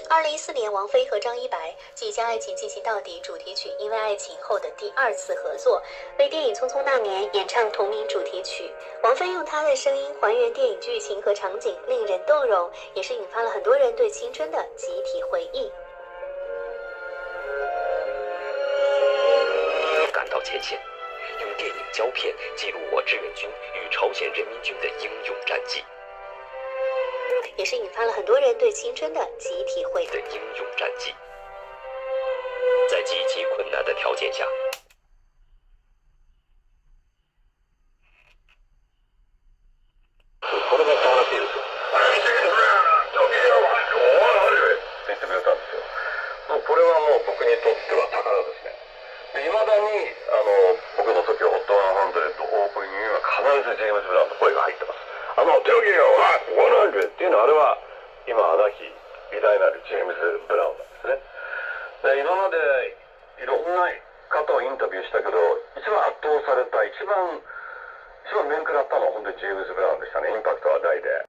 2014年，王菲和张一白继《将爱情进行到底》主题曲《因为爱情》后的第二次合作，为电影《匆匆那年》演唱同名主题曲。王菲用她的声音还原电影剧情和场景，令人动容，也是引发了很多人对青春的集体回忆。赶到前线，用电影胶片记录我志愿军与朝鲜人民军的英勇战绩。也是引发了很多人对青春的集体回忆。英勇战绩，在极其困难的条件下，これが変わらしいですよ。言ってくれたんですよ。もうこれはもう僕にとっては宝ですね。いまだに僕の時は HOT100 オープニングには必ずジェームズ・ブラウンの声が入ってます。手を切れよ100っていうのはあれは今は亡き偉大なるジェームズ・ブラウンなんですね。で今までいろんな方をインタビューしたけど一番圧倒された一番面食らったのは本当にジェームズ・ブラウンでしたね。インパクトは大で。